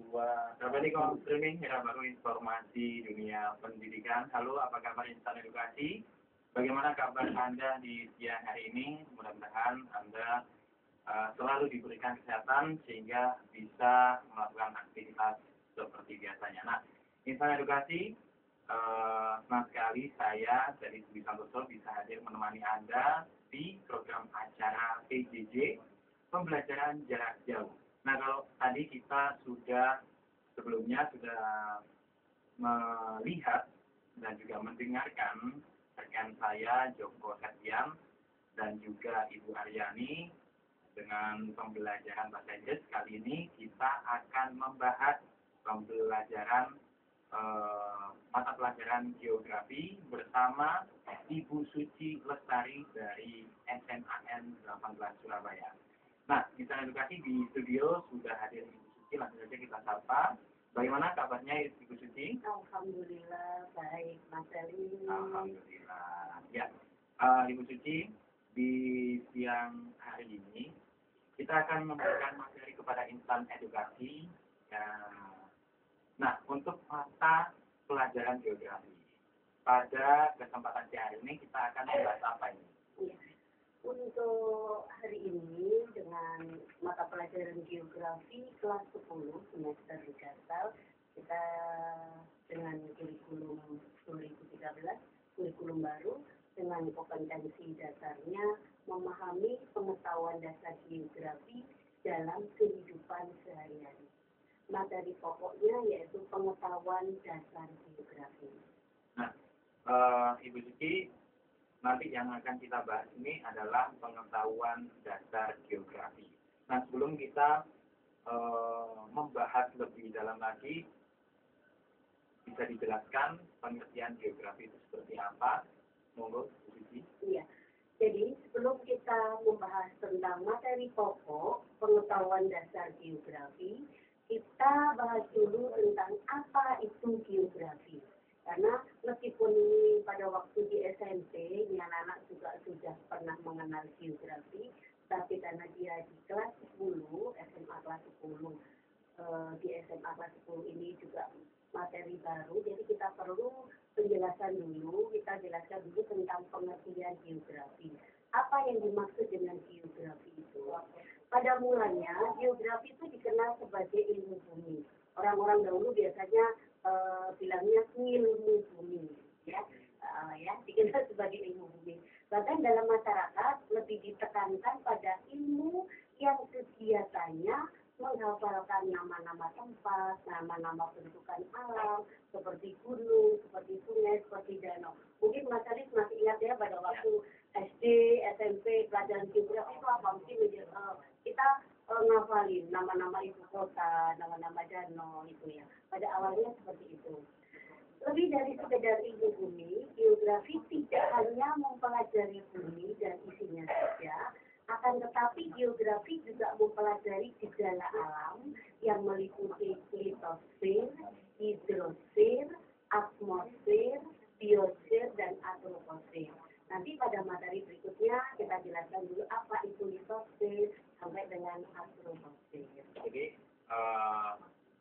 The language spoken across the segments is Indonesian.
2. Kembali ke streaming era baru informasi dunia pendidikan. Halo, apa kabar insan edukasi? Bagaimana kabar Anda di siang hari ini? Mudah-mudahan Anda selalu diberikan kesehatan sehingga bisa melakukan aktivitas seperti biasanya. Nah, insan edukasi, senang sekali saya dari Budi Santoso bisa hadir menemani Anda di program acara PJJ, pembelajaran jarak jauh. Nah, kalau tadi kita sebelumnya sudah melihat dan juga mendengarkan rekan saya Joko Septian dan juga Ibu Aryani dengan pembelajaran bahasa Inggris. Kali ini kita akan membahas pembelajaran mata pelajaran geografi bersama Ibu Suci Lestari dari SMAN 18 Surabaya. Nah, insan edukasi di studio sudah hadir Ibu Suci, langsung saja kita sapa. Bagaimana kabarnya Ibu Suci? Alhamdulillah, baik Mas Eli. Alhamdulillah. Ya, Ibu Suci, di siang hari ini kita akan memberikan materi kepada insan edukasi. Nah, untuk mata pelajaran geografi. Pada kesempatan siang hari ini kita akan membahas apa ini? Ya. Untuk hari ini dengan mata pelajaran geografi kelas 10 semester 3 kita dengan kurikulum 2013, kurikulum baru dengan kompetensi dasarnya memahami pengetahuan dasar geografi dalam kehidupan sehari-hari. Materi pokoknya yaitu pengetahuan dasar geografi. Nah, Ibu Suci, nanti yang akan kita bahas ini adalah pengetahuan dasar geografi. Nah, sebelum kita membahas lebih dalam lagi, bisa dijelaskan pengertian geografi itu seperti apa? Monggo, Bu Suci. Iya. Jadi, sebelum kita membahas tentang materi pokok pengetahuan dasar geografi, kita bahas dulu tentang apa itu geografi. Karena meskipun ini pada waktu di SMP, ini anak-anak juga sudah pernah mengenal geografi, tapi karena dia di kelas 10, SMA kelas 10, di SMA kelas 10 ini juga materi baru, jadi kita perlu penjelasan dulu, kita jelaskan dulu tentang pengertian geografi. Apa yang dimaksud dengan geografi itu? Pada mulanya, geografi itu dikenal sebagai ilmu bumi. Orang-orang dahulu biasanya bilangnya ilmu bumi, ya dikenal sebagai ilmu bumi. Bahkan dalam masyarakat lebih ditekankan pada ilmu yang kegiatannya menghafalkan nama-nama tempat, nama-nama bentukan alam, seperti gunung, seperti sungai, seperti danau. Mungkin Mas Aris masih ingat ya pada waktu SD, SMP, pelajaran geografi itu apa? Mungkin kita ngafalin nama-nama ibu kota, nama-nama danau itu ya. Pada awalnya seperti itu. Lebih dari sekedar ilmu bumi, geografi tidak hanya mempelajari bumi dan isinya saja, akan tetapi geografi juga mempelajari gejala alam yang meliputi litosfer, hidrosfer, atmosfer, biosfer, dan antroposfer. Nanti pada materi berikutnya kita jelaskan dulu apa itu litosfer sampai dengan antroposfer. Jadi,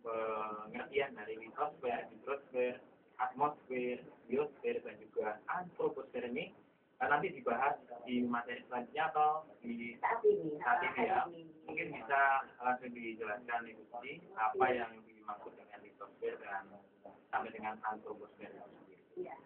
pengertian dari litosfer, hidrosfer, atmosfer, biosfer, dan juga antroposfer ini nanti dibahas di materi selanjutnya atau di saat ini ya. Mungkin bisa langsung dijelaskan Ibu Suci apa yang dimaksud dengan litosfer dan sampai dengan antroposfer itu sendiri. Ya.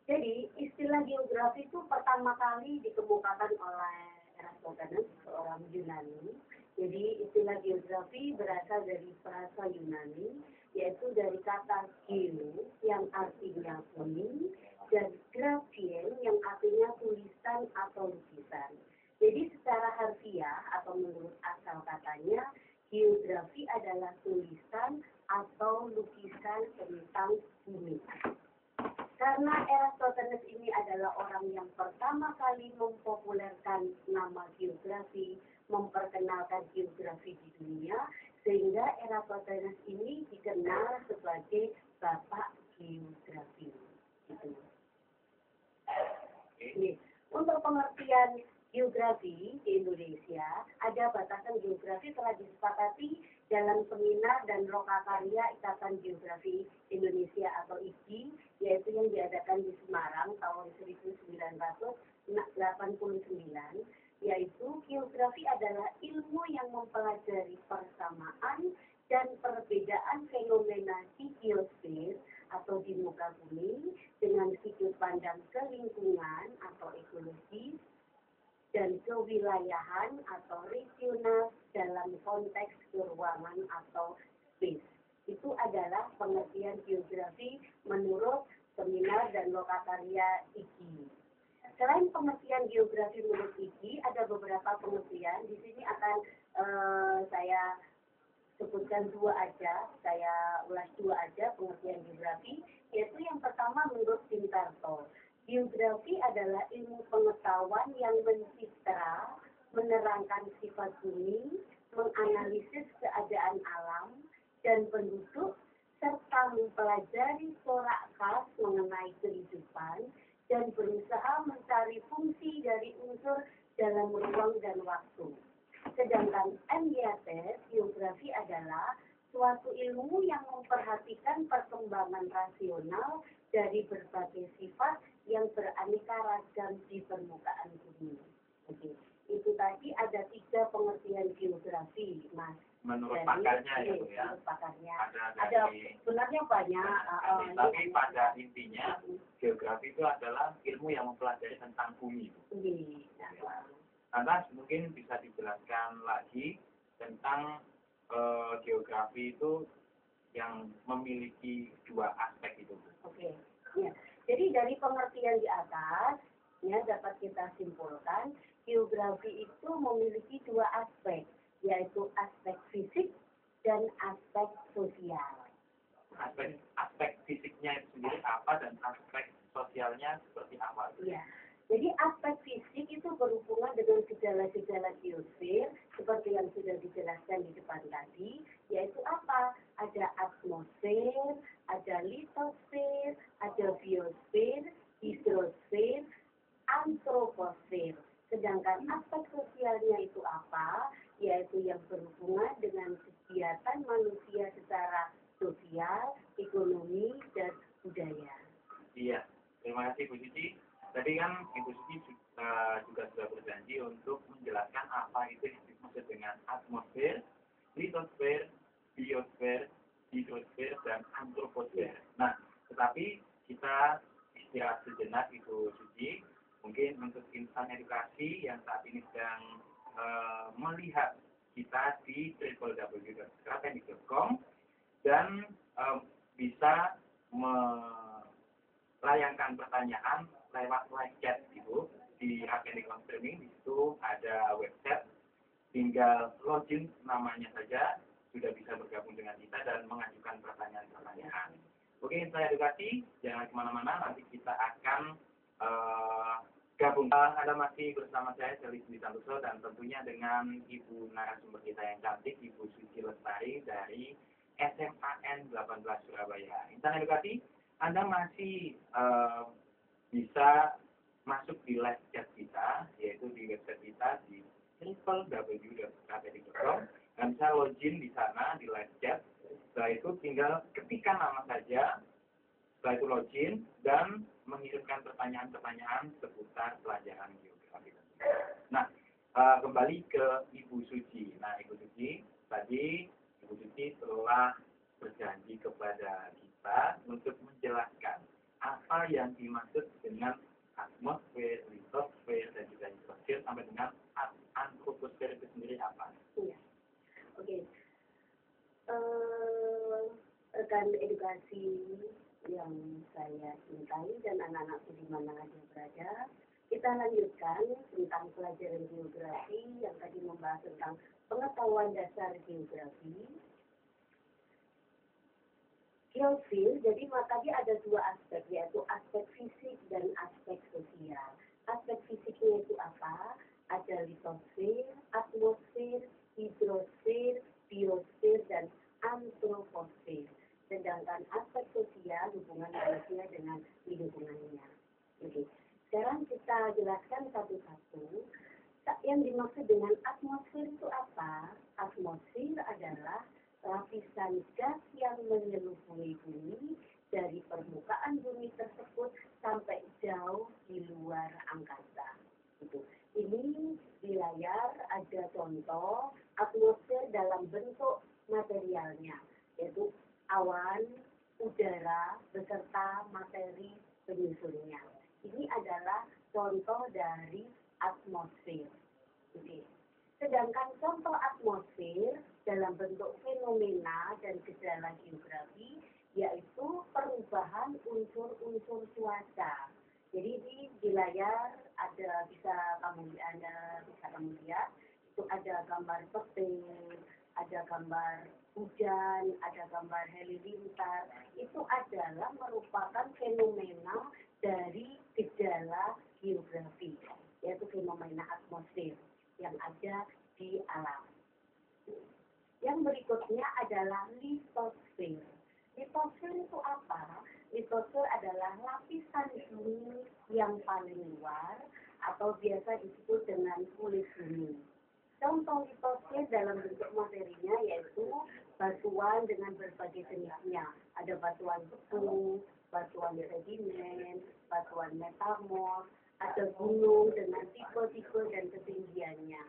Jadi istilah geografi itu pertama kali dikemukakan oleh Eratosthenes, seorang Yunani. Jadi istilah geografi berasal dari bahasa Yunani, yaitu dari kata geo yang artinya bumi dan graphien yang artinya tulisan atau lukisan. Jadi secara harfiah atau menurut asal katanya, geografi adalah tulisan atau lukisan tentang bumi. Karena Eratosthenes ini adalah orang yang pertama kali mempopulerkan nama geografi, memperkenalkan geografi di dunia, sehingga Eratosthenes ini dikenal sebagai Bapak Geografi. Gitu. Untuk pengertian geografi di Indonesia, ada batasan geografi telah telah disepakati dalam seminar dan lokakarya Ikatan Geografi Indonesia atau IGI, yaitu yang diadakan di Semarang tahun 1989, yaitu geografi adalah ilmu yang mempelajari persamaan dan perbedaan fenomena di geosfer atau di muka bumi dengan sudut pandang kelingkungan atau ekologi dan kewilayahan atau regional dalam konteks keruangan atau space. Itu adalah pengertian geografi menurut seminar dan lokakarya IGI. Selain pengertian geografi menurut IGI, ada beberapa pengertian. Di sini akan saya sebutkan saya ulas dua aja pengertian geografi, yaitu yang pertama menurut Pintarto. Geografi adalah ilmu pengetahuan yang mencitra, menerangkan sifat bumi, menganalisis keadaan alam dan penduduk, serta mempelajari corak khas mengenai kehidupan dan berusaha mencari fungsi dari unsur dalam ruang dan waktu. Sedangkan MYT, geografi adalah suatu ilmu yang memperhatikan perkembangan rasional dari berbagai sifat yang beraneka ragam di permukaan bumi. Oke. Itu tadi ada 3 pengertian geografi, Mas. Menurut pakarnya ya, Bu ya. Menurut pakarnya. Ada sebenarnya banyak. Tapi pada intinya geografi itu adalah ilmu yang mempelajari tentang bumi. Lantas mungkin bisa dijelaskan lagi tentang geografi itu yang memiliki 2 aspek itu. Oke. Ya. Jadi dari pengertian di atas, ya dapat kita simpulkan, geografi itu memiliki 2 aspek, yaitu aspek fisik dan aspek sosial. Aspek fisiknya itu sendiri apa dan aspek sosialnya seperti apa? Iya. Jadi aspek fisik itu berhubungan dengan gejala-gejala geosfer seperti yang sudah dijelaskan di depan tadi, yaitu apa? Ada atmosfer, ada litosfer, ada biosfer, hidrosfer, antroposfer. Sedangkan aspek sosialnya itu apa? Yaitu yang berhubungan dengan kegiatan manusia secara sosial, ekonomi, dan budaya. Iya, terima kasih Bu Cici. Tadi kan Ibu Cici juga sudah berjanji untuk menjelaskan apa itu yang dimaksud dengan atmosfer, litosfer, biosfer, hidrosfer, dan antroposfer. Nah, tetapi kita istirahat sejenak Ibu Cici, mungkin untuk insan edukasi yang saat ini sedang melihat kita di www.kratenik.com dan bisa melayangkan pertanyaan lewat live chat gitu di Kratenik on Streaming. Di situ ada website, tinggal login namanya saja sudah bisa bergabung dengan kita dan mengajukan pertanyaan-pertanyaan. Oke, saya edukasi, jangan kemana-mana, nanti kita akan gabung. Anda masih bersama saya, Celis Santoso, dan tentunya dengan Ibu narasumber kita yang cantik, Ibu Suci Lestari dari SMAN 18 Surabaya. Insan edukasi, Anda masih bisa masuk di live chat kita, yaitu di website kita di www.kratenik.com, dan bisa login di sana di live chat. Setelah itu tinggal ketikkan nama saja, setelah itu login dan mengirimkan pertanyaan-pertanyaan seputar pelajaran geografi. Nah, kembali ke Ibu Suci. Nah, Ibu Suci, tadi Ibu Suci telah berjanji kepada kita untuk menjelaskan apa yang dimaksud dengan atmosfer, litosfer, dan juga hidrosfer sampai dengan antroposfer itu sendiri apa? Iya. Oke. Rekan edukasi yang saya cintai dan anak-anakku di mana saja berada, kita lanjutkan tentang pelajaran geografi yang tadi membahas tentang pengetahuan dasar geografi. Geofil, jadi tadi ada 2 aspek, yaitu aspek fisik dan aspek sosial. Aspek fisiknya itu apa? Ada litosfer, atmosfer, hidrosfer, biosfer, dan antroposfer. Sedangkan aspek sosial hubungan manusia dengan lingkungannya. Oke. Sekarang kita jelaskan satu-satu. Yang dimaksud dengan atmosfer itu apa? Atmosfer atmosfer adalah lapisan gas yang menyelimuti bumi dari permukaan bumi tersebut sampai jauh di luar angkasa. Gitu. Ini di layar ada contoh atmosfer dalam bentuk materialnya, yaitu awan, udara, beserta materi penyusunnya. Ini adalah contoh dari atmosfer. Oke. Sedangkan contoh atmosfer dalam bentuk fenomena dan gejala geografi yaitu perubahan unsur-unsur cuaca. Jadi di layar ada Anda bisa kamu lihat itu ada gambar petir, ada gambar hujan, ada gambar halilintar. Itu adalah merupakan fenomena dari gejala geografi, yaitu fenomena atmosfer yang ada di alam. Yang berikutnya adalah litosfer. Litosfer itu apa? Litosfer adalah lapisan bumi yang paling luar atau biasa disebut dengan kulit bumi. Contoh litosfer dalam bentuk materinya yaitu batuan dengan berbagai jenisnya. Ada batuan beku, batuan sedimen, batuan metamorf, ada gunung dengan tipe-tipe dan ketinggiannya.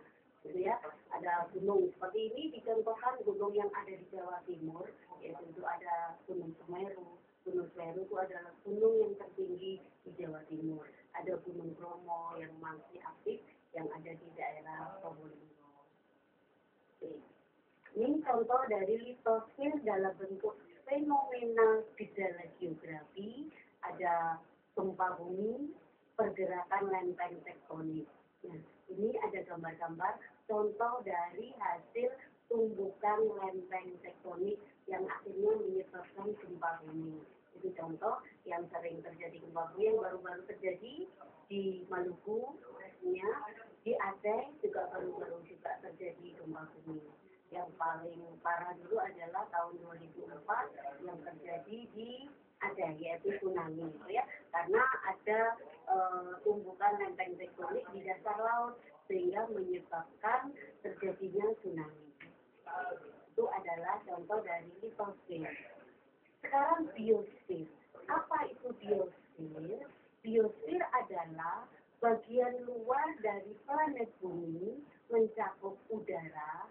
Gitu ya, ada gunung seperti ini dicontohkan gunung yang ada di Jawa Timur, yaitu itu ada Gunung Semeru. Gunung Semeru itu adalah gunung yang tertinggi di Jawa Timur. Ada Gunung Bromo yang masih aktif yang ada di daerah Probolinggo. Ini contoh dari litosfer dalam bentuk fenomena gejala geografi, ada gempa bumi, pergerakan lempeng tektonik. Nah, ini ada gambar-gambar contoh dari hasil tumbukan lempeng tektonik yang akhirnya menyebabkan gempa bumi. Itu contoh yang sering terjadi gempa bumi yang baru-baru terjadi di Maluku, di Aceh juga baru-baru juga terjadi gempa bumi. Yang paling parah dulu adalah tahun 2004 yang terjadi di Aceh, yaitu tsunami, ya, karena ada tumbukan lempeng tektonik di dasar laut sehingga menyebabkan terjadinya tsunami. Itu adalah contoh dari litosfer. Sekarang biosfer. Apa itu biosfer? Biosfer adalah bagian luar dari planet bumi mencakup udara,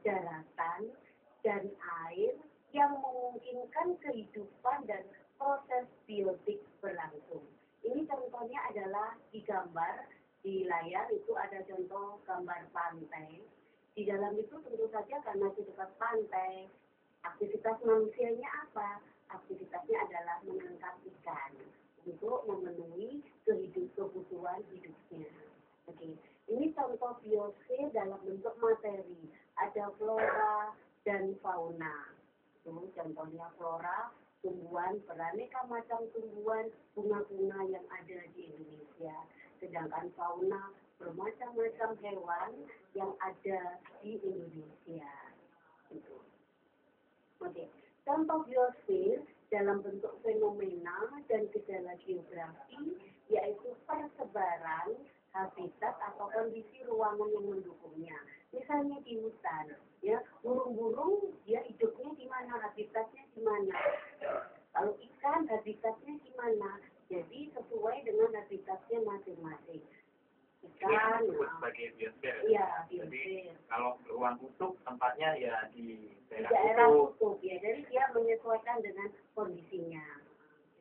daratan, dan air yang memungkinkan kehidupan dan proses biotik berlangsung. Ini contohnya adalah di gambar di layar itu ada contoh gambar pantai. Di dalam itu tentu saja karena di dekat pantai, aktivitas manusianya apa? Aktivitasnya adalah menangkap ikan untuk memenuhi kebutuhan hidupnya. Oke. Ini contoh biosfer dalam bentuk materi. Ada flora dan fauna. Itu contohnya flora, tumbuhan, beraneka macam tumbuhan, bunga-bunga yang ada di Indonesia. Sedangkan fauna, bermacam-macam hewan yang ada di Indonesia. Itu. Oke. Contoh biosfer dalam bentuk fenomena dan gejala geografi yaitu persebaran habitat atau kondisi ruangan yang mendukungnya. Misalnya di hutan, ya, burung-burung dia hidupnya di mana, habitatnya di mana. Kalau ikan habitatnya di mana. Jadi sesuai dengan habitatnya masing-masing. Ikan sebagai biosfer. Iya, jadi kalau ruang kutub tempatnya ya di daerah kutub ya. Jadi dia menyesuaikan dengan kondisinya.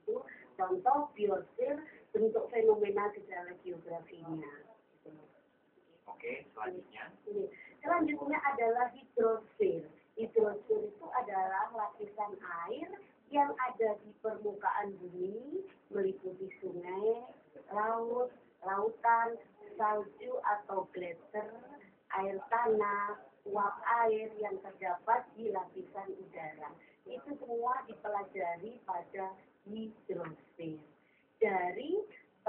Itu contoh biosfer bentuk fenomena gejala geografinya. Oke, selanjutnya. Selanjutnya adalah hidrosfer. Hidrosfer itu adalah lapisan air yang ada di permukaan bumi, meliputi sungai, laut, lautan, salju atau gletser, air tanah, uap air yang terdapat di lapisan udara. Itu semua dipelajari pada hidrosfer. Dari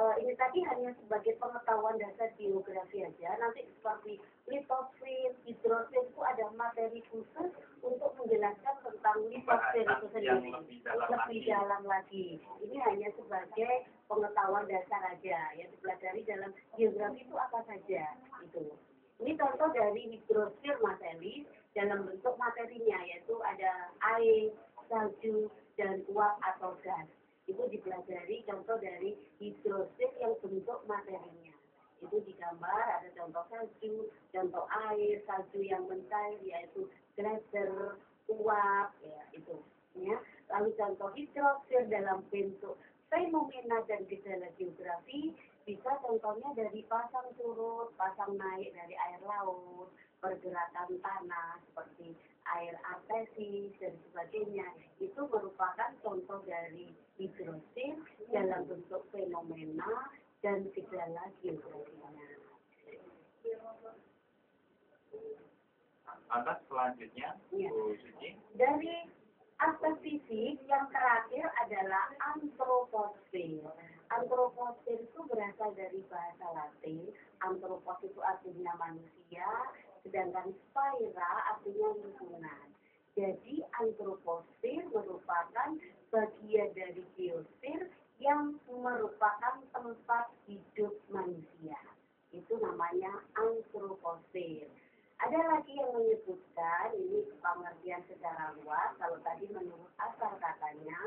ini tadi hanya sebagai pengetahuan dasar geografi aja. Nanti seperti litosfer, hidrosfer itu ada materi khusus untuk menjelaskan tentang litosfer itu sendiri lebih dalam lagi. Ini hanya sebagai pengetahuan dasar aja yang dipelajari dalam geografi itu apa saja itu. Ini contoh dari hidrosfer Mas Elis. dalam bentuk materinya, yaitu ada air, salju, dan uap atau gas. Itu dipelajari contoh dari hidrosfer yang bentuk materinya. Itu digambar, ada contoh salju, contoh air, salju yang mencair, yaitu geyser, uap, ya, itu. Ya. Lalu contoh hidrosfer dalam bentuk fenomena dan gejala geografi, bisa contohnya dari pasang surut, pasang naik dari air laut, pergerakan tanah seperti air artesis dan sebagainya. Itu merupakan contoh dari hidrosfer dalam bentuk fenomena dan gejala geografinya. Lantas selanjutnya, Ya. Bu Suci. Dari aspek fisik yang terakhir adalah antroposfer. Antroposfer itu berasal dari bahasa Latin. Antropos itu artinya manusia, sedangkan sphaera artinya lingkungan. Jadi antroposfer merupakan bagian dari geosfer yang merupakan tempat hidup manusia. Itu namanya antroposfer. Ada lagi yang menyebutkan, ini pengertian secara luas, kalau tadi menurut asal katanya,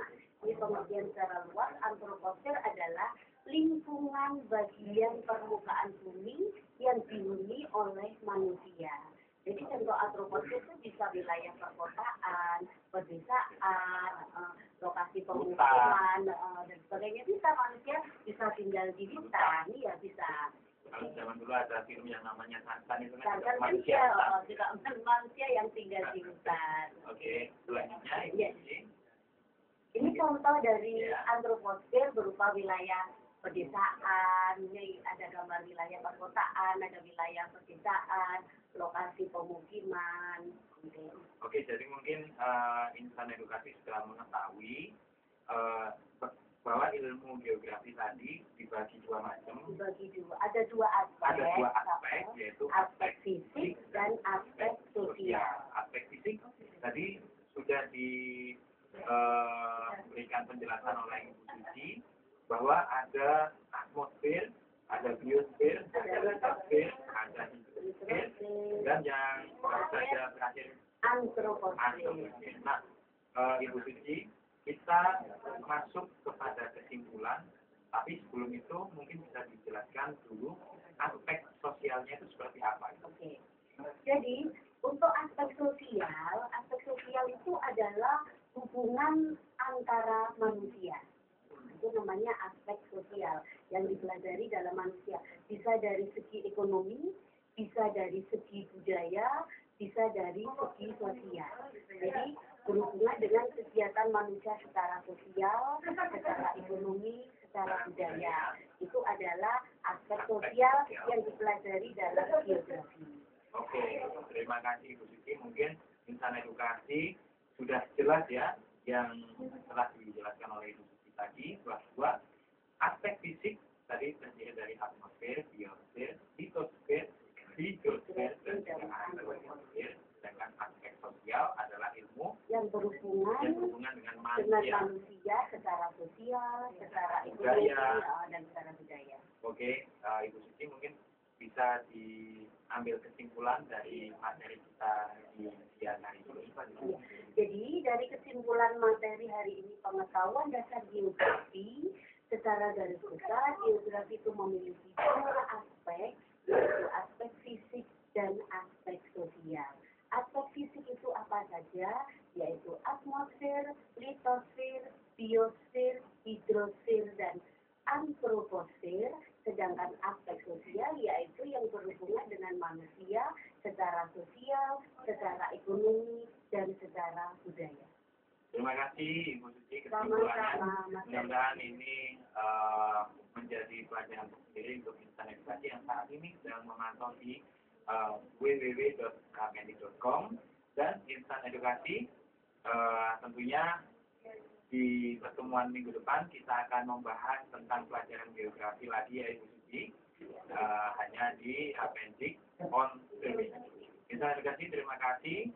ini pengertian secara luas, antroposfer adalah lingkungan bagian permukaan bumi yang dihuni oleh manusia. Jadi contoh antroposfer itu bisa wilayah perkotaan, pedesaan, lokasi pemukiman, dan sebagainya. Bisa manusia bisa tinggal di hutan, ya bisa. Kalau zaman dulu ada film yang namanya Tantan itu kan Tantan manusia. juga manusia yang tinggal di hutan. Oke, selanjutnya Ibu Yes. Suci. Ini contoh dari antroposfer berupa wilayah pedesaan, ini ada gambar wilayah perkotaan, ada wilayah pedesaan, lokasi pemukiman. Oke, jadi mungkin insan edukasi sudah mengetahui bahwa ilmu geografi tadi dibagi dua macam. Dibagi dua, ada dua aspek, yaitu aspek fisik dan aspek sosial. Aspek fisik tadi sudah diberikan penjelasan oleh Ibu Suci bahwa ada atmosfer, ada biosfer, ada litosfer, ada hidrosfer, dan yang saja terakhir Antroposfer. Nah, Ibu Suci, kita masuk kepada kesimpulan, tapi sebelum itu mungkin bisa dijelaskan dulu aspek sosialnya itu seperti apa. Oke. Jadi untuk aspek sosial itu adalah hubungan antara manusia. Itu namanya aspek sosial yang dipelajari dalam manusia. Bisa dari segi ekonomi, bisa dari segi budaya, bisa dari segi sosial. Jadi berhubungan dengan kegiatan manusia secara sosial, secara ekonomi, secara budaya. Itu adalah aspek sosial yang dipelajari dalam geografi. Oke, terima kasih Ibu Suci. Mungkin insan edukasi sudah jelas ya yang telah dijelaskan oleh Ibu Suci tadi bahwa aspek fisik tadi terdiri dari atmosfer, biosfer, litosfer, hidrosfer, dan juga antroposfer. Sedangkan aspek sosial adalah ilmu yang berhubungan dengan manusia secara sosial, secara ekonomi, dan secara budaya. Oke, Ibu Suci mungkin bisa diambil kesimpulan dari materi kita di siang hari ini. Jadi dari kesimpulan materi hari ini pengetahuan dasar geografi, secara garis besar geografi itu memiliki dua aspek, yaitu aspek fisik dan aspek sosial. Aspek fisik itu apa saja? Yaitu atmosfer, litosfer, biosfer, hidrosfer, dan antroposfer. Sedangkan aspek sosial yaitu yang berhubungan dengan manusia secara sosial, secara ekonomi, dan secara budaya. Terima kasih Ibu Suci kesimpulannya. Mudah-mudahan ini menjadi pelajaran tersendiri untuk insan edukasi yang saat ini sedang memantau di www.kapendik.com dan insan edukasi tentunya di pertemuan minggu depan kita akan membahas tentang pelajaran geografi lagi ya Ibu Suci, hanya di Appendix on Streaming. Insan edukasi terima kasih.